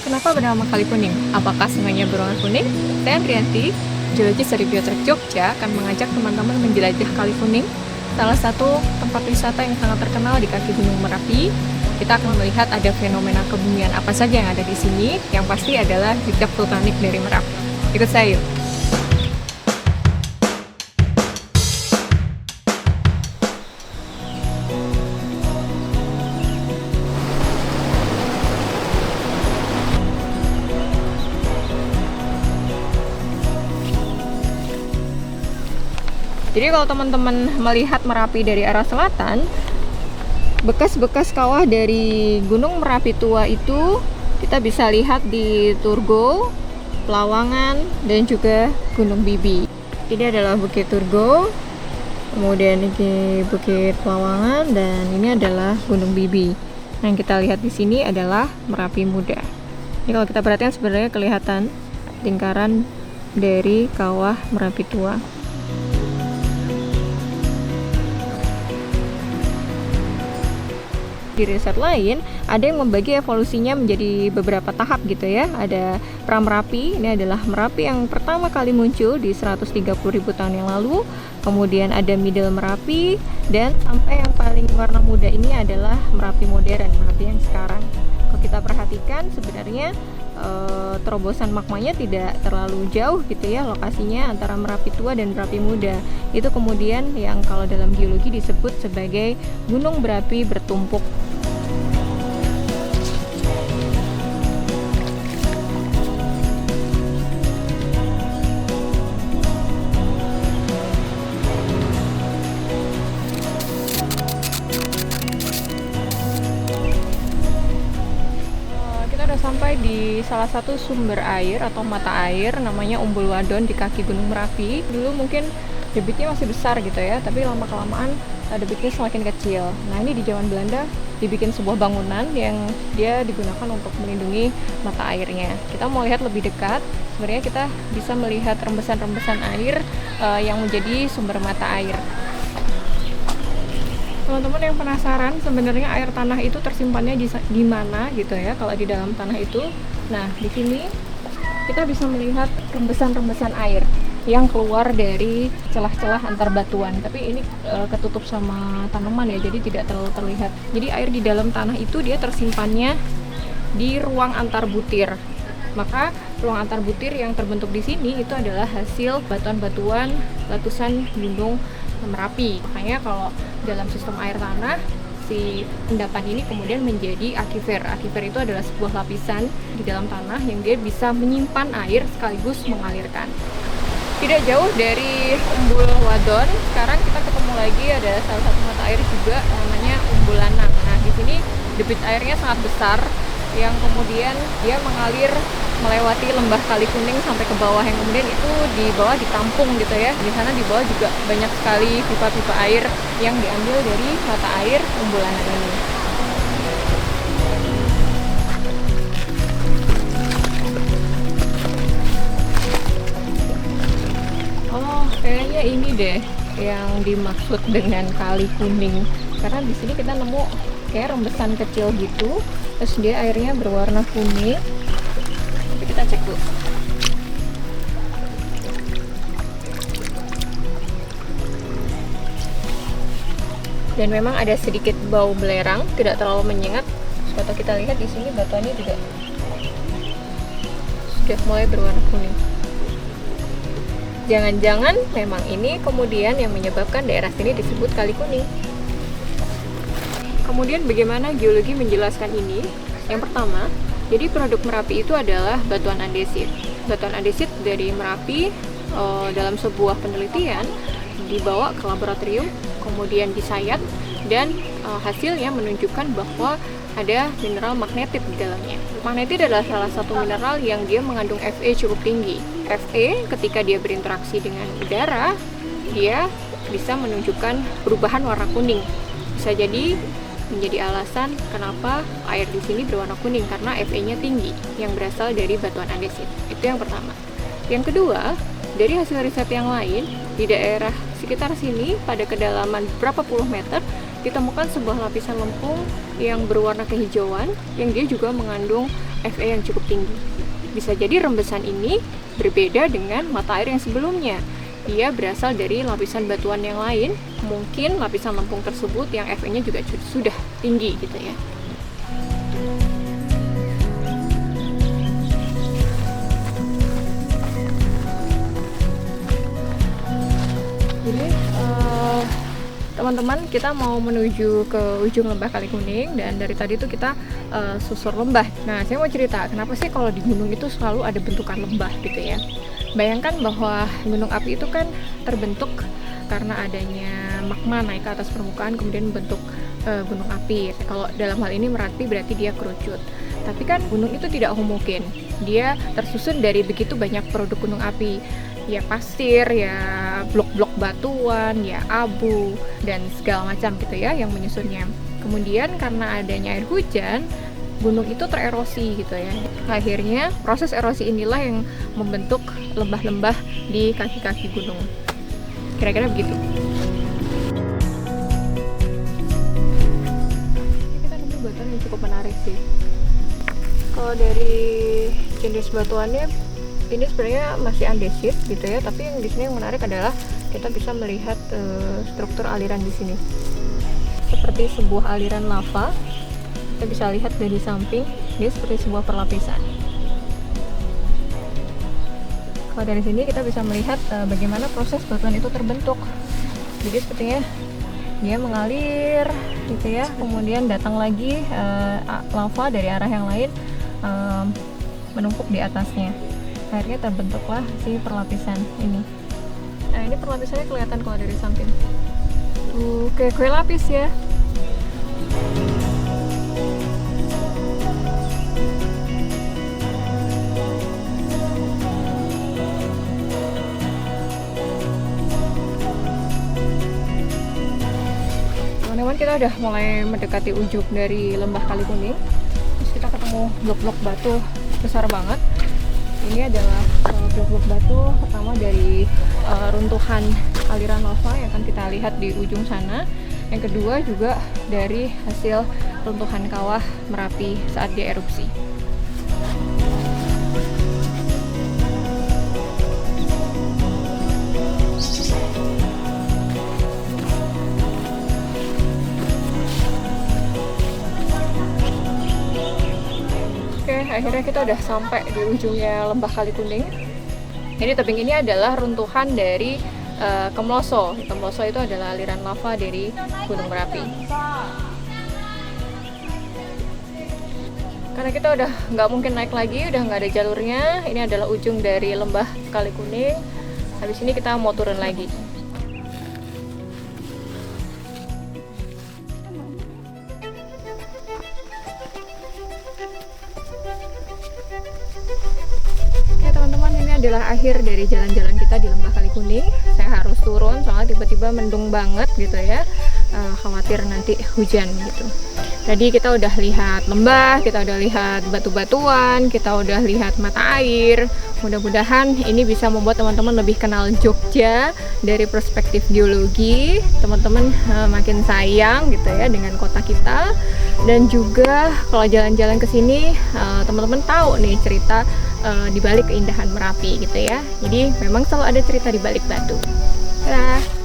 kenapa bernama Kali Kuning? Apakah sungainya berwarna kuning? Saya Andrianti, geologis dari Biotrek Jogja, akan mengajak teman-teman menjelajah Kali Kuning, salah satu tempat wisata yang sangat terkenal di kaki Gunung Merapi. Kita akan melihat ada fenomena kebumian apa saja yang ada di sini, yang pasti adalah jejak vulkanik dari Merapi. Ikut saya yuk! Jadi kalau teman-teman melihat Merapi dari arah selatan, bekas-bekas kawah dari Gunung Merapi tua itu kita bisa lihat di Turgo, Pelawangan, dan juga Gunung Bibi. Ini adalah Bukit Turgo, kemudian ini Bukit Pelawangan, dan ini adalah Gunung Bibi. Nah, yang kita lihat di sini adalah Merapi Muda. Ini kalau kita perhatikan sebenarnya kelihatan lingkaran dari kawah Merapi tua. Di riset lain, ada yang membagi evolusinya menjadi beberapa tahap gitu ya. Ada pra-Merapi, ini adalah Merapi yang pertama kali muncul di 130.000 tahun yang lalu. Kemudian ada Middle Merapi, dan sampai yang paling warna muda ini adalah Merapi modern, Merapi yang sekarang. Kalau kita perhatikan sebenarnya terobosan magmanya tidak terlalu jauh gitu ya lokasinya antara Merapi tua dan Merapi muda. Itu kemudian yang kalau dalam geologi disebut sebagai gunung berapi bertumpuk. Sampai di salah satu sumber air atau mata air namanya Umbul Wadon di kaki Gunung Merapi. Dulu mungkin debitnya masih besar gitu ya, tapi lama-kelamaan debitnya semakin kecil. Nah, ini di zaman Belanda dibikin sebuah bangunan yang dia digunakan untuk melindungi mata airnya. Kita mau lihat lebih dekat, sebenarnya kita bisa melihat rembesan-rembesan air yang menjadi sumber mata air. Teman-teman yang penasaran sebenarnya air tanah itu tersimpannya di mana gitu ya kalau di dalam tanah itu. Nah, di sini kita bisa melihat rembesan-rembesan air yang keluar dari celah-celah antar batuan. Tapi ini ketutup sama tanaman ya, jadi tidak terlalu terlihat. Jadi air di dalam tanah itu dia tersimpannya di ruang antar butir. Maka ruang antar butir yang terbentuk di sini itu adalah hasil batuan-batuan letusan gunung Merapi. Makanya kalau dalam sistem air tanah, si endapan ini kemudian menjadi akifer. Akifer itu adalah sebuah lapisan di dalam tanah yang dia bisa menyimpan air sekaligus mengalirkan. Tidak jauh dari Umbul Wadon, sekarang kita ketemu lagi ada salah satu mata air juga namanya Umbul Lanang. Nah, di sini debit airnya sangat besar yang kemudian dia mengalir melewati lembah Kali Kuning sampai ke bawah, yang kemudian itu di bawah ditampung gitu ya. Di sana di bawah juga banyak sekali pipa-pipa air yang diambil dari mata air Umbul Lanang ini. Oh, kayaknya ini deh yang dimaksud dengan Kali Kuning. Karena di sini kita nemu kayak rembesan kecil gitu, terus dia airnya berwarna kuning. Kita cek dulu. Dan memang ada sedikit bau belerang, tidak terlalu menyengat. Kalau kita lihat di sini batuannya juga sudah mulai berwarna kuning. Jangan-jangan memang ini kemudian yang menyebabkan daerah sini disebut Kali Kuning. Kemudian bagaimana geologi menjelaskan ini? Yang pertama, jadi produk Merapi itu adalah batuan andesit. Batuan andesit dari Merapi dalam sebuah penelitian dibawa ke laboratorium, kemudian disayat, dan hasilnya menunjukkan bahwa ada mineral magnetit di dalamnya. Magnetit adalah salah satu mineral yang dia mengandung Fe cukup tinggi. Fe ketika dia berinteraksi dengan udara, dia bisa menunjukkan perubahan warna kuning. Bisa jadi menjadi alasan kenapa air di sini berwarna kuning, karena Fe-nya tinggi yang berasal dari batuan andesit. Itu yang pertama. Yang kedua, dari hasil riset yang lain di daerah sekitar sini pada kedalaman berapa puluh meter ditemukan sebuah lapisan lempung yang berwarna kehijauan yang dia juga mengandung Fe yang cukup tinggi. Bisa jadi rembesan ini berbeda dengan mata air yang sebelumnya. Dia berasal dari lapisan batuan yang lain, mungkin lapisan lempung tersebut yang Fe-nya juga sudah tinggi gitu ya. Jadi teman-teman, kita mau menuju ke ujung lembah Kali Kuning, dan dari tadi tuh kita susur lembah. Nah, saya mau cerita kenapa sih kalau di gunung itu selalu ada bentukan lembah gitu ya. Bayangkan bahwa gunung api itu kan terbentuk karena adanya magma naik ke atas permukaan kemudian membentuk gunung api. Kalau dalam hal ini berarti dia kerucut. Tapi kan gunung itu tidak homogen. Dia tersusun dari begitu banyak produk gunung api. Ya pasir, ya blok-blok batuan, ya abu, dan segala macam gitu ya yang menyusunnya. Kemudian karena adanya air hujan, gunung itu tererosi gitu ya. Akhirnya proses erosi inilah yang membentuk lembah-lembah di kaki-kaki gunung. Kira-kira begitu. Kita nemu batuan yang cukup menarik sih. Kalau dari jenis batuannya, ini sebenarnya masih andesit gitu ya, tapi yang di sini yang menarik adalah kita bisa melihat struktur aliran di sini. Seperti sebuah aliran lava, kita bisa lihat dari samping, dia seperti sebuah perlapisan. Kalau dari sini kita bisa melihat bagaimana proses batuan itu terbentuk. Jadi sepertinya dia mengalir gitu ya, kemudian datang lagi lava dari arah yang lain menumpuk di atasnya. Akhirnya terbentuklah si perlapisan ini. Nah, ini perlapisannya kelihatan kalau dari samping. Tuh, kayak kue lapis ya. Teman-teman, kita udah mulai mendekati ujung dari lembah Kali Kuning. Terus kita ketemu blok-blok batu besar banget. Ini adalah blok-blok batu pertama dari runtuhan aliran lava yang akan kita lihat di ujung sana. Yang kedua juga dari hasil runtuhan kawah Merapi saat dia erupsi. Akhirnya kita udah sampai di ujungnya lembah Kali Kuning. Jadi tebing ini adalah runtuhan dari Kemloso. Kemloso itu adalah aliran lava dari Gunung Merapi. Karena kita udah nggak mungkin naik lagi, udah nggak ada jalurnya. Ini adalah ujung dari lembah Kali Kuning. Habis ini kita mau turun lagi. Adalah akhir dari jalan-jalan kita di lembah Kali Kuning. Saya harus turun soalnya tiba-tiba mendung banget gitu ya, khawatir nanti hujan gitu. Tadi kita udah lihat lembah, kita udah lihat batu-batuan, kita udah lihat mata air. Mudah-mudahan ini bisa membuat teman-teman lebih kenal Jogja dari perspektif geologi. Teman-teman makin sayang gitu ya dengan kota kita, dan juga kalau jalan-jalan ke sini teman-teman tahu nih cerita di balik keindahan Merapi gitu ya. Jadi memang selalu ada cerita di balik batu. Dadah.